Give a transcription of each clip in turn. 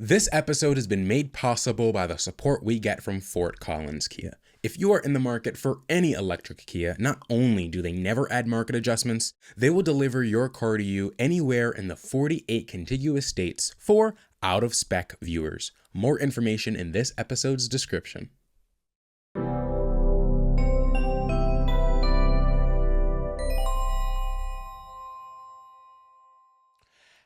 This episode has been made possible by the support we get from Fort Collins Kia. If you are in the market for any electric Kia, not only do they never add market adjustments, they will deliver your car to you anywhere in the 48 contiguous states for out-of-spec viewers. More information in this episode's description.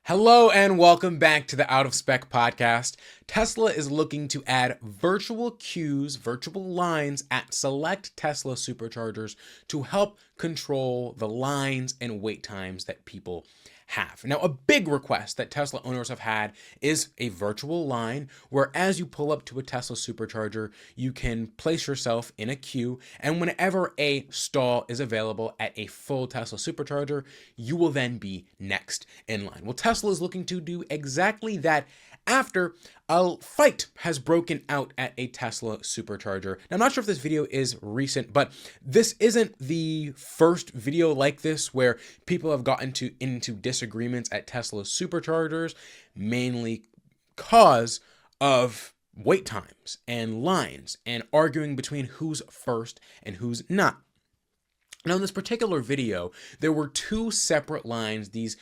Hello and welcome back to the Out of Spec podcast. Tesla is looking to add virtual queues, virtual lines at select Tesla superchargers to help control the lines and wait times that people have. Now, a big request that Tesla owners have had is a virtual line where as you pull up to a Tesla supercharger, you can place yourself in a queue, and whenever a stall is available at a full Tesla supercharger, you will then be next in line. Well, Tesla is looking to do exactly that after a fight has broken out at a Tesla supercharger. Now, I'm not sure if this video is recent, but this isn't the first video like this where people have gotten into disagreements at Tesla superchargers, mainly cause of wait times and lines and arguing between who's first and who's not. Now, in this particular video, there were two separate lines. These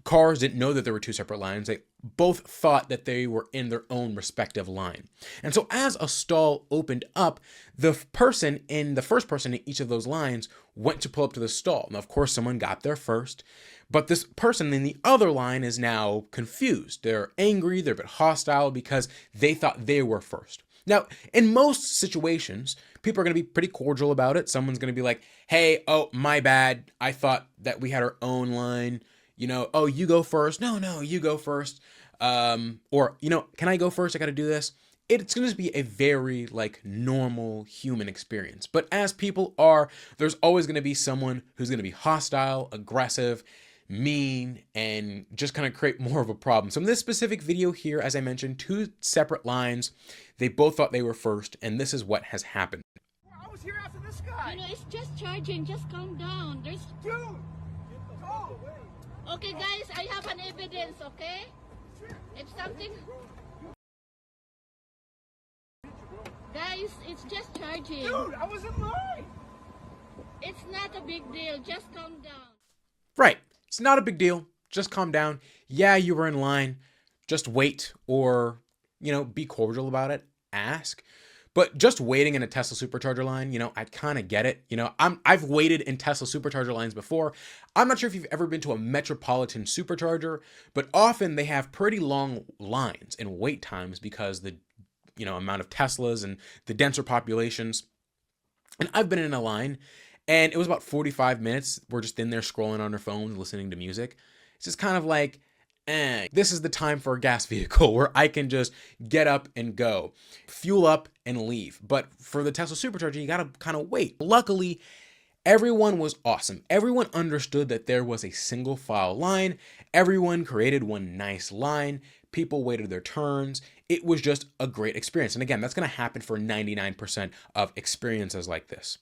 cars didn't know that there were two separate lines. They both thought that they were in their own respective line. And so as a stall opened up, the first person in each of those lines went to pull up to the stall. Now, of course, someone got there first, but this person in the other line is now confused. They're angry, they're a bit hostile because they thought they were first. Now, in most situations, people are going to be pretty cordial about it. Someone's going to be like, hey, oh, my bad. I thought that we had our own line. Oh, you go first. No, you go first. Or, can I go first? I got to do this. It's going to be a very normal human experience. But as people are, there's always going to be someone who's going to be hostile, aggressive, mean, and just kind of create more of a problem. So in this specific video here, as I mentioned, two separate lines, they both thought they were first, and this is what has happened. I was here after this guy. It's just charging. Just calm down. There's... Dude, go. Okay, guys, I have an evidence, okay? If something... Guys, it's just charging. Dude, I was in line. It's not a big deal. Just calm down. Right. It's not a big deal. Just calm down. Yeah, you were in line. Just wait, or, be cordial about it. Ask. But just waiting in a Tesla supercharger line, I kind of get it. I've waited in Tesla supercharger lines before. I'm not sure if you've ever been to a metropolitan supercharger, but often they have pretty long lines and wait times because the, amount of Teslas and the denser populations. And I've been in a line and it was about 45 minutes. We're just in there scrolling on our phones, listening to music. It's just kind of like, this is the time for a gas vehicle where I can just get up and go, fuel up and leave. But for the Tesla supercharger, you got to kind of wait. Luckily, everyone was awesome. Everyone understood that there was a single file line. Everyone created one nice line. People waited their turns. It was just a great experience. And again, that's going to happen for 99% of experiences like this.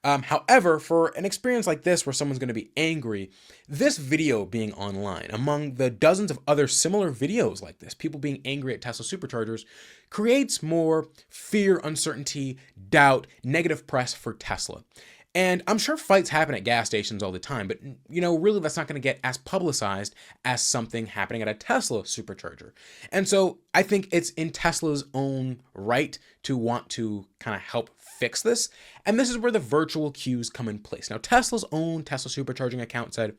However, for an experience like this where someone's going to be angry, this video being online, among the dozens of other similar videos like this, people being angry at Tesla superchargers, creates more fear, uncertainty, doubt, negative press for Tesla. And I'm sure fights happen at gas stations all the time, but really that's not going to get as publicized as something happening at a Tesla supercharger. And so I think it's in Tesla's own right to want to kind of help fix this. And this is where the virtual queues come in place. Now, Tesla's own Tesla supercharging account said,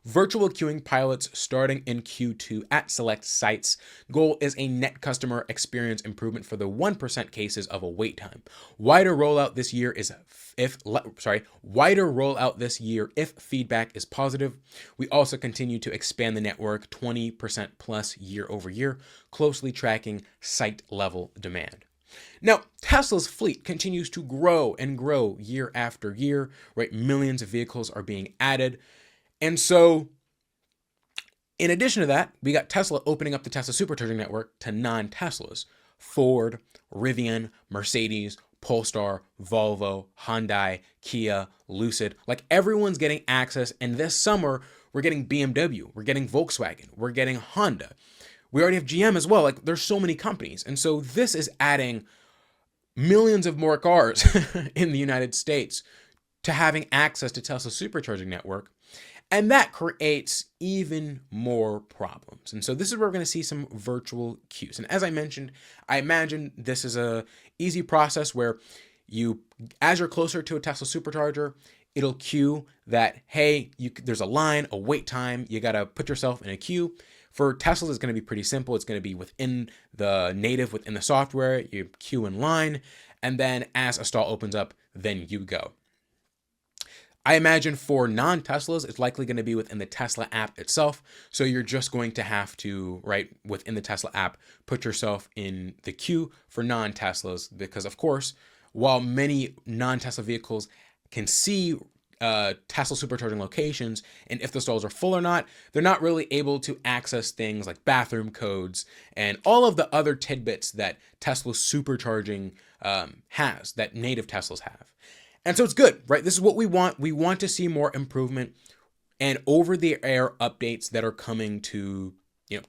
virtual queuing pilots starting in Q2 at select sites. Goal is a net customer experience improvement for the 1% cases of a wait time. Wider rollout this year if feedback is positive. We also continue to expand the network 20% plus year over year, closely tracking site level demand. Now, Tesla's fleet continues to grow and grow year after year, right? Millions of vehicles are being added. And so, in addition to that, we got Tesla opening up the Tesla supercharging network to non-Teslas. Ford, Rivian, Mercedes, Polestar, Volvo, Hyundai, Kia, Lucid, everyone's getting access. And this summer, we're getting BMW, we're getting Volkswagen, we're getting Honda. We already have GM as well. Like, there's so many companies. And so this is adding millions of more cars in the United States to having access to Tesla's supercharging network. And that creates even more problems. And so this is where we're going to see some virtual queues. And as I mentioned, I imagine this is a easy process where as you're closer to a Tesla supercharger, it'll queue that, hey, there's a line, a wait time. You got to put yourself in a queue. For Teslas, it's going to be pretty simple. It's going to be within the software. You queue in line. And then as a stall opens up, then you go. I imagine for non-Teslas, it's likely going to be within the Tesla app itself. So you're just going to have to, right, within the Tesla app, put yourself in the queue for non-Teslas. Because, of course, while many non-Tesla vehicles can see Tesla supercharging locations, and if the stalls are full or not, they're not really able to access things like bathroom codes and all of the other tidbits that Tesla supercharging has, that native Teslas have. And so it's good, right? This is what we want. We want to see more improvement and over-the-air updates that are coming to,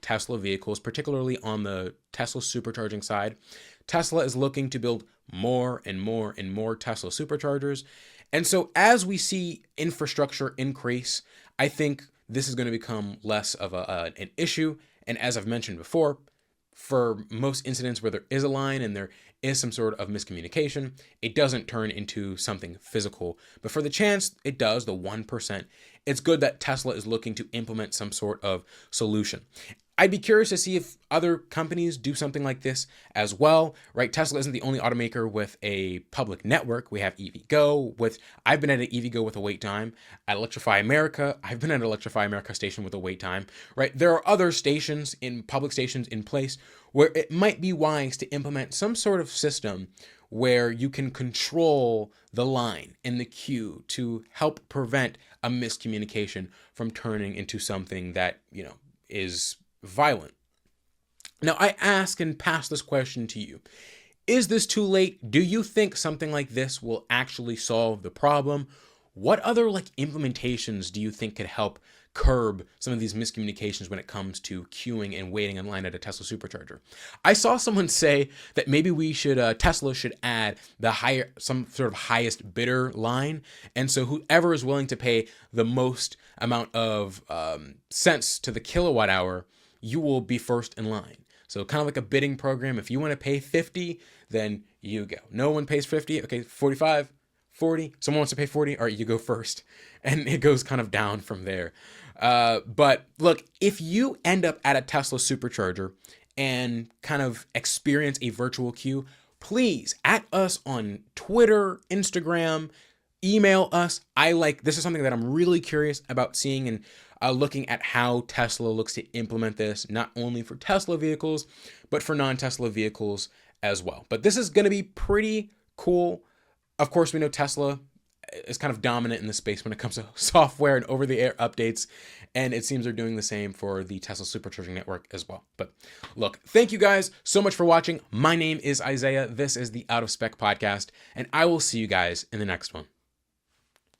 Tesla vehicles, particularly on the Tesla supercharging side. Tesla is looking to build more and more and more Tesla superchargers. And so as we see infrastructure increase, I think this is going to become less of an issue. And as I've mentioned before, for most incidents where there is a line and there is some sort of miscommunication, it doesn't turn into something physical. But for the chance it does, the 1%, it's good that Tesla is looking to implement some sort of solution. I'd be curious to see if other companies do something like this as well, right? Tesla isn't the only automaker with a public network. We have EVgo I've been at an EVgo with a wait time. At Electrify America, I've been at an Electrify America station with a wait time, right? There are other public stations in place where it might be wise to implement some sort of system where you can control the line in the queue to help prevent a miscommunication from turning into something that, is violent. Now, I ask and pass this question to you. Is this too late? Do you think something like this will actually solve the problem? What other implementations do you think could help curb some of these miscommunications when it comes to queuing and waiting in line at a Tesla supercharger? I saw someone say that maybe Tesla should add some sort of highest bidder line. And so whoever is willing to pay the most amount of cents to the kilowatt hour, you will be first in line. So kind of like a bidding program. If you want to pay 50, then you go. No one pays 50. Okay, 45, 40. Someone wants to pay 40. All right, you go first. And it goes kind of down from there. But look, if you end up at a Tesla supercharger and kind of experience a virtual queue, please at us on Twitter, Instagram, email us. This is something that I'm really curious about seeing and looking at how Tesla looks to implement this, not only for Tesla vehicles, but for non-Tesla vehicles as well. But this is going to be pretty cool. Of course, we know Tesla is kind of dominant in the space when it comes to software and over-the-air updates, and it seems they're doing the same for the Tesla supercharging network as well. But look, thank you guys so much for watching. My name is Isaiah. This is the Out of Spec podcast, and I will see you guys in the next one.